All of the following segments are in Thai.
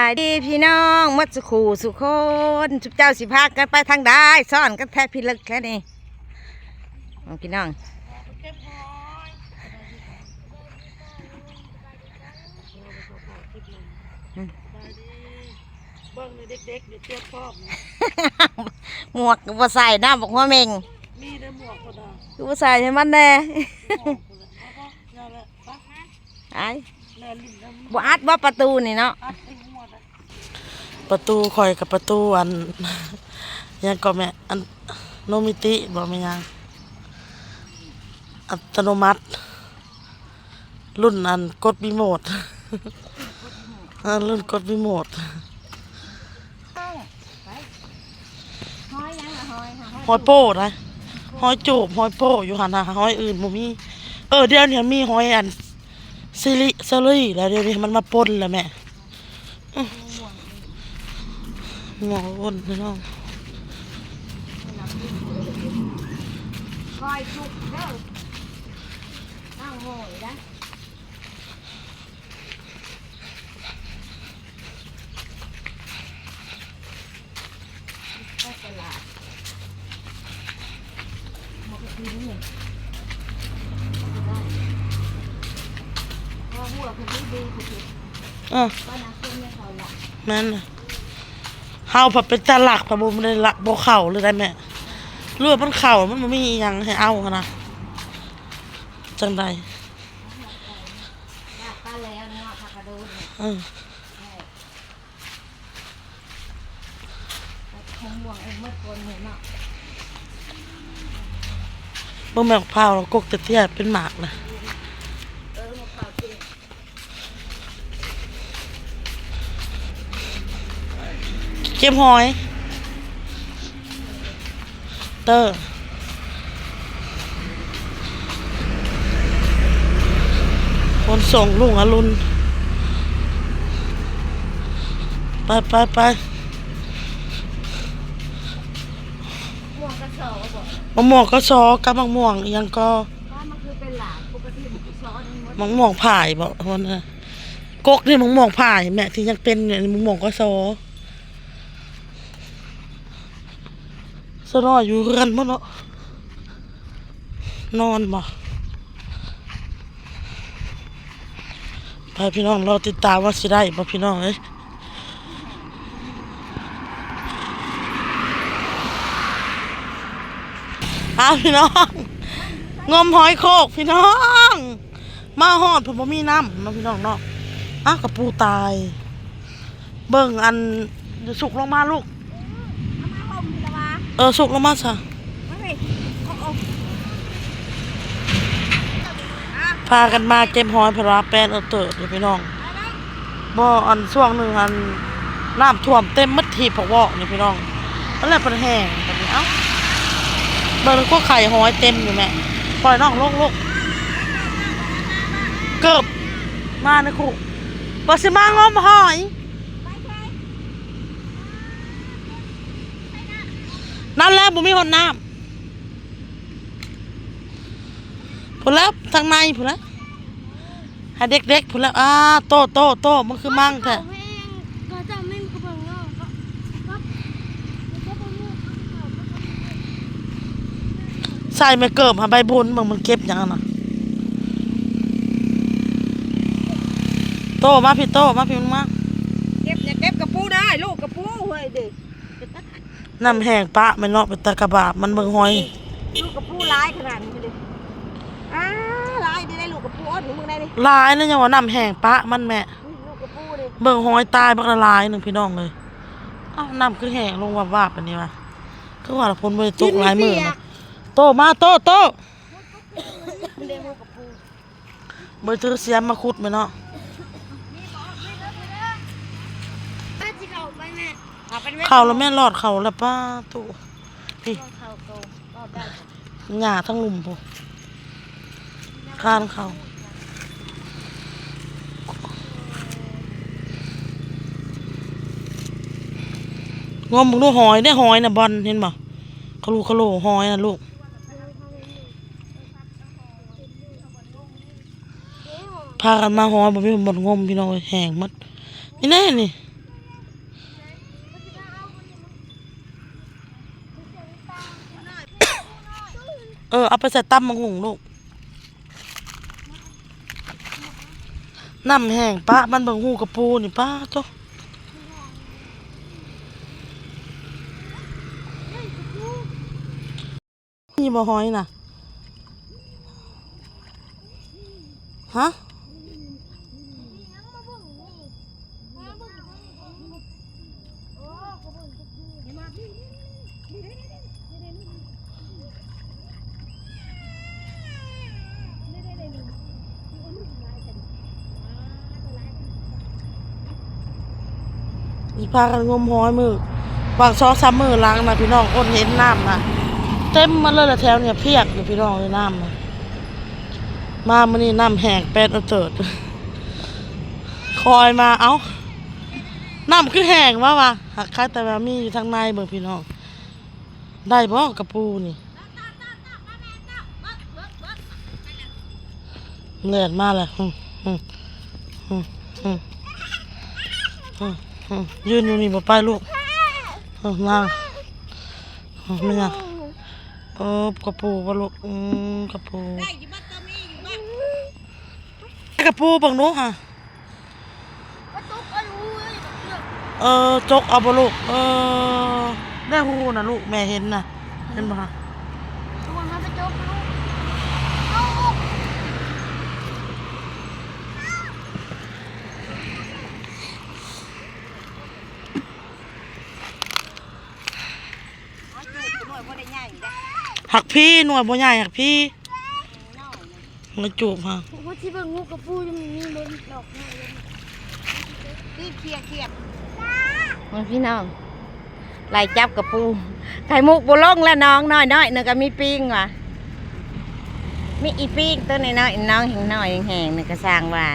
ายดีพี่น้องมัดสุขูสุคนสุเจ้าสิพากันไปทางใดซ่อนกันแท้พี่ลึกแค่นี้พี่น้องเบิ้งเด็กๆเดี๋ยวเตี้ยพร้อม หมวกก็บ่ใส่น้ำบอกว่าเมงมีได้หมวกก็ได้ก็บ่ใส่ให้มันแน่ไอ้บ่อัดว่าประตูนี่เนาะประตูคอยกับประตูอันยังก็แม่อันโนมิติบอกไม่ยังอัตโนมัติรุ่นอันกดรีโมทรุ่นกดรีโมทหอยโป้นะหอยจูบหอยโป้อยู่หันหาหอยอื่นบ่มีเดี๋ยวนี้มีหอยอันซิลี่แล้วเดี๋ยวนี้มันมาปนแล้วแม่หมอปนพี่น้องคอยจุกเด้อนั่งโหยนะไปตลาดมาไปซื้อนี่พอหัวคุณดูคุณก็นักเต้นไม่เขาละนั่นเฮาผัดเป็นตาหลักผัดบ่ได้หลักบ่เข่าเลยได้แม่เลือดมันเข่ามันบ่มีอีหยังให้เอานะจังไดป้าแล้วเนาะผักกระโดดคงห่วงเองเมื่อคนเห็นเนาะบ่แม่นพร้าวกกจะเตี้ยเป็นหมากนะเก็บหอยเตอร์คนส่งลุงอรุณไปม่วงกระสอบบ่มะม่วงก็ซอกับมะม่วงยังก็มันคือเป็นหลานปกติมันคือซอนี่มะม่วงผ่ายบ่คนน่ะกกนี่มะม่วงผ่ายแม่ที่ยังเป็นเนี่ยมะม่วงก็ซอสนออยู่เรือนบ่เนาะนอนบ่ไปพี่น้องเราติดตามว่าสิได้บ่พี่น้องเอ้ยพี่น้องงมหอยโคกพี่น้องมาฮอดผมบ่มีน้ำมาพี่น้องเนาะกระปูตายเบิ่งอันสุกลงมาลูกสุกลงมาซะพากันมาเก็บหอยพระแป้นเติร์ดเลยพี่น้องบ่อันช่วงหนึ่งอันน้ำท่วมเต็มมัดทีพะวอกนี่พี่น้องแล้วแหละเป็นแห้งแบบนี้เบิ่งก็ไข่หอยเต็มอยู่แม่ปล่อยน้องลูกเกือบมาในคุบ่สิมางมหอยนั่นแหละบ่มีหนน้ำพูดแล้วทางในพูดแล้วให้เด็กๆพูดแล้วโตมันคือมั่งแท้ใส่ไม่เกิบหาใบบุญมันเก็บอย่างนั้นนะโตมาพี่มันมาเก็บกระปูได้ลูกกระปูเฮ้ยเด็กน้ำแห้งปะมันเนาะเป็นตะกระบาบมันเบิ่งหอยลูกกระปูร้ายขนาดนี้เลยร้ายได้ลูกกระปูอ้อนมึงได้ดิลายนั่นยังว่าน้ำแห้งปะมันแม่ลูกกระปูดิเบิ่งหอยตายบักละลายหนึ่งพี่น้องเลยน้ำคือแห้งลงวาบๆอันนี้ว่ะคือว่าละพ้นไปตกหลายมือโตมาโตเบอร์ถือเสียมมาขุดไหมเนาะเข่าแล้วแม่หลอดเข่าแล้วป้าตู่พี่หญ้าทั้งลุ่มพอข้านเข่างมมึงดูหอยได้หอยนะบอลเห็นบ่ขลุหอยนะลูกพากันมาหอยบ่มีบ่งมพี่น้องแห้งหมดนี่แน่นี่ เอาไปใส่ตำมังหุงลูกน้ำแห้งป้ามันเบิ่งหูกระปูนี่ป้าโตนี่บ่หอยน่ะฮะอีพากันงมหอยมือวาง2-3 มื้อล้างนะพี่น้องอดเห็นน้ำนะเต็มมาเลยละแถวเนี่ยเพียกอยู่พี่น้องเลยน้ำนะมามื้อนี้น้ำแห้งแปดเอาเติดคอยมาเอ้าน้ำคือแห้งวะหักคล้ายแต่ว่ามีอยู่ทางในเบิ่งพี่น้องได้บ่กระปูนี่เลือดมาเลยยืนอยู่นี่บ่ไปลูกนั่งไม่ยังกระปูบ่ลูกกระปูกระปูบังนู้ฮะจกเอาบ่ลูกได้หูนะลูกแม่เห็นนะเห็นบ่ฮะหักพี่หน่วยบ่ใหญ่หักพี่มาจูบฮะว่าที่เบิ่งงูกระปูยังมีบนดอกไม้นี่เคลียร์มาพี่น้องไล่จับกระปูไข่มุกบุลงแล้วน้องน้อยนึงก็มีปิ้งว่ะมีอีปิ้งตัวน้อยน้องแห้งน้อยแห้งนึงก็สร้างว่า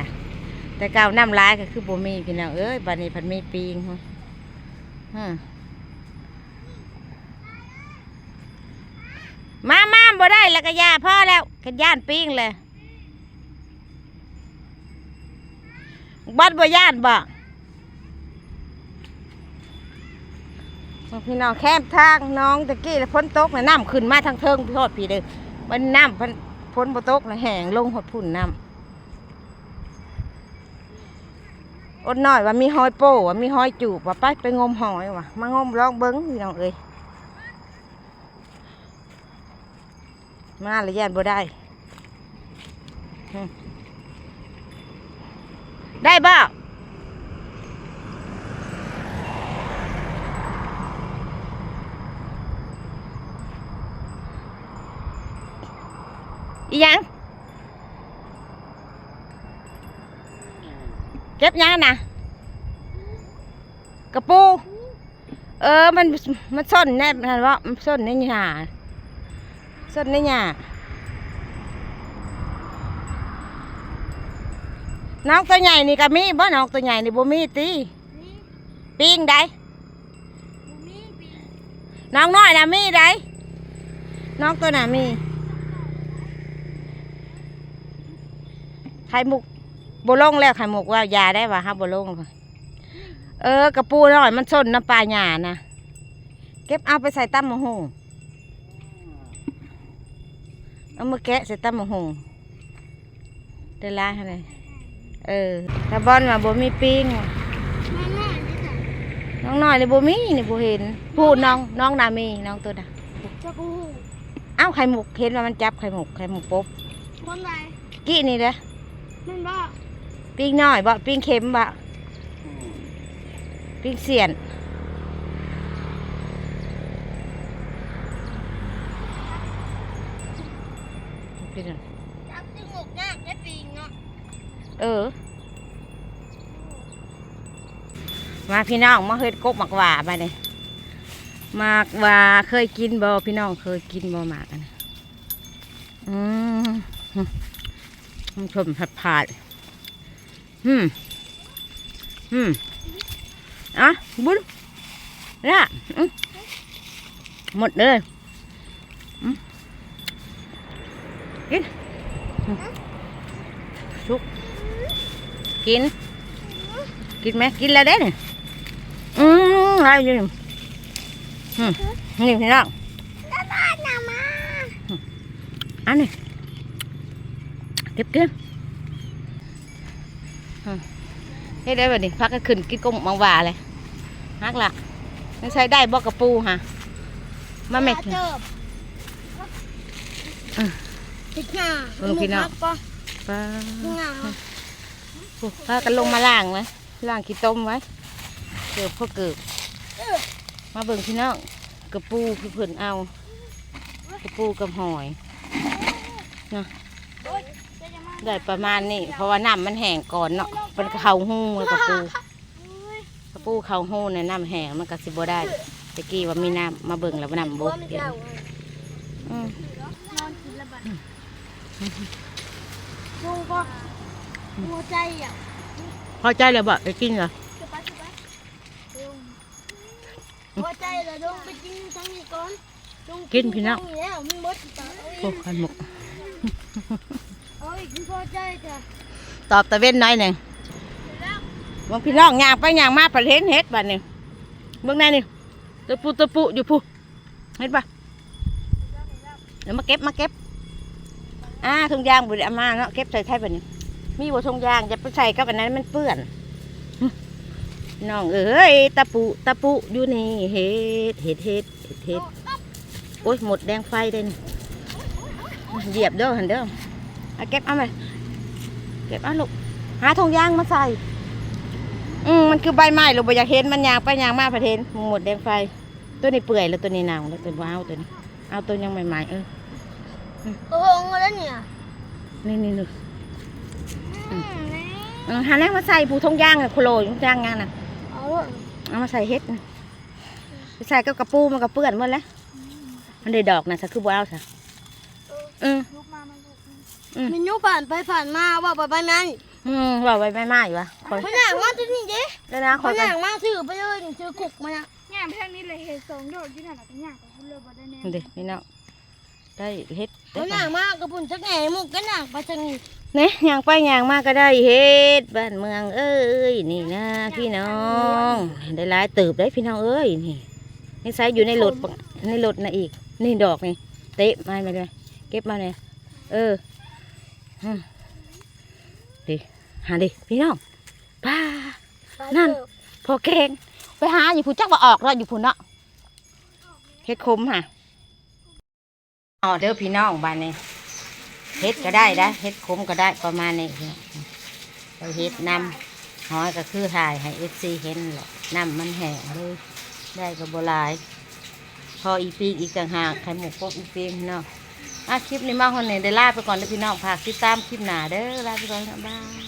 แต่เก่าน้ำลายก็คือบ่มีพี่น้องบัดนี้พันมีปิ้งมาบ่ได้แล้วก็ยาพ่อแล้วกันย่านปิ้งเลยบัดบ่ย่านบ่พี่น้องแคบทางน้องตะกี้แล้วฝนตกแล้วน้ำขึ้นมาทางเทิงพี่โทษพี่เด้อมันน้ำฝนบ่ตกแล้วแห้งลงหดพุ่นน้ำอดน้อยว่ามีหอยโป้ว่ามีหอยจูบว่าไปงมหอยว่ะมางมลองเบิ้งพี่น้องมาเลยย่านบ่ได้ได้บ่อีหยังเก็บยังนะกระปูมันซ่อนแน่มันว่ามันซ่อนในหญ้าซ่อนในหญ้าน้องตัวใหญ่นี่ก็มีบ่น้องตัวใหญ่นี่บ่มีตีปิ้งได้น้องน้อยน่ะมีได้น้องตัวน่ะมีไข่มุกบ่ลงแล้วไข่มุกว่ายาได้ว่าฮะบ่ลงกระปูน้อยมันส้นน้ำปลาหญ้านะเก็บเอาไปใส่ตำมะฮุ่งเอามาแกะใส่ตำมะฮุ่งเดล่าอะไรถ้าบอลมาบ่มีปิ้งน้องน้อยนี่บ่มีนี่บ่เห็นพูดน้องน่ะมีน้องตัวน่ะเอ้าไข่มุกเห็นว่ามันจับไข่มุกปุ๊บคนใดกี้นี่เด้อมันบ่ปิ้งน้อยบ่ปิ้งเค็มบ่ปิ้งเสียนจับจมูกยากแค่ปิ้งเนาะมาพี่น้องมาเฮ็ดกบหมักหว่าไปเลยหมักหว่าเคยกินบ่พี่น้องเคยกินบ่หมากอันมันชมผัดบุญนะหมดเลยกินสุกกินไหมกินแล้วเด้เนี่ยอะไรอยู่นี่พี่น้อง อันนี้เก็บเก็บเฮ็ดได้แบบนี้พักก็ขึ้นกินกุ้งบางว่าเลยฮักละไม่ใช้ได้บอกกระปูฮะมาแม่ เติบติดหน้า พี่น้อง ปะ ป้า ติดหน้า พากันลงมาล้างไว้ล้างขี้ต้มไว้เกือบพวกเกือบมาเบิ่งพี่น้องกระปูคือเพิ่นเอากระปูกับหอยนะได้ประมาณนี้เพราะว่าน้ำมันแห้งก่อนเนาะเป็นเข่าหูเลยกระปูเข่าหูในน้ำแห้งมันก็สิบ่ได้ตะกี้ว่ามีน้ำมาเบิ่งแล้วน้ำบกเดี๋ยว นอนกินระบาดลุงก็หัวใจอ่ะ พอใจแล้วบ่ไปกินเหรอ หัวใจเลยลุงไปกินทั้งนี้ก่อน กินพี่น้อง แล้วมึงบดต่อ โอ้ขันหมก เอาอีกหัวใจจ้ะ ตอบตะเว้นหน่อยหนึ่งบางพี่น้องย่างไปย่างมาประเทศเฮ็ดบัดนี้เบื้องในนี่ตะปูอยู่พูเฮ็ดป่ะเดี๋ยวมาเก็บถุงยางบุรีอามาเนาะเก็บใส่ไทยบัดนี้มีบ่ถุงยางจะไปใส่กับอันนั้นมันเปื้อนน้องเอ้ยตะปูอยู่นี่เฮ็ดโอ้ยหมดแดงไฟได้นี่เหยียบเด้อหันเด้อเอาเก็บเอาไหมเก็บเอาลูกหาถุงยางมาใส่มันคือใบไม้เราบ่อยากเห็นมันยางไปยางมาประเทศหมดแดงไฟตัวนี้เปื่อยแล้วตัวนี้หนาวแล้วตัวว้าวตัวนี้เอาตัวยังใหม่ๆโอ้โหแล้วเนี่ย นี่หาแรงมาใส่ผูทงย่างน่ะโคโลทงย่างงานน่ะ เอามาใส่เฮ็ดนะไปใส่กับกระปูมันก็เปื้อนหมดแล้วมันได้ดอกนะซะคือบ่เอาซะมันยุผ่านไปผ่านมาว่าไปนั้น ว่าไว้ไม่มาอยู่วะคอย พนักมาที่นี่เด้ แล้วนะค พ อย นักมาถือไปเลยถือกุกมา ย่างแพงนี่เลยเห็ดสองดอกที่นั่นแหละเป็นย่างของคุณเลยบ่ได้แน่ เด็นี่เนาะได้เฮ็ด พนักมากระปุ่นสักแง่มุกกันหนักไปทางนี้ เนี่ยย่างไปย่างมาก็ได้เฮ็ดบ้านเมืองเอ้ยนี่นะพี่น้องได้หลายตืบได้พี่น้องเอ้ยนี่ใส่อยู่ในรถนะอีกนี่ดอกนี่เตะมาเลยเก็บมาเลยดิหาดิพี่น้องป้านั่นพอแกงไปหาอยู่ผู้จักว่าออกแล้วอยู่ผู้เนาะเฮ็ดคมค่ะอ๋อเด้อพี่น้องบ้านนี้เฮ็ดก็ได้เฮ็ดคมก็ได้ประมาณนี้ไปเฮ็ดน้ำหอยก็คือถ่ายให้FCเห็นแหละน้ำมันแห้งเลยได้ก็บ่หลายพออีปีกอีกต่างหากไข่หมกพวกอีปีกเนาะคลิปนี้มาคนนี้ได้ลาไปก่อนเด้อพี่น้องฝากติดตามคลิปหน้าเด้อลาไปก่อนบ๊ายบาย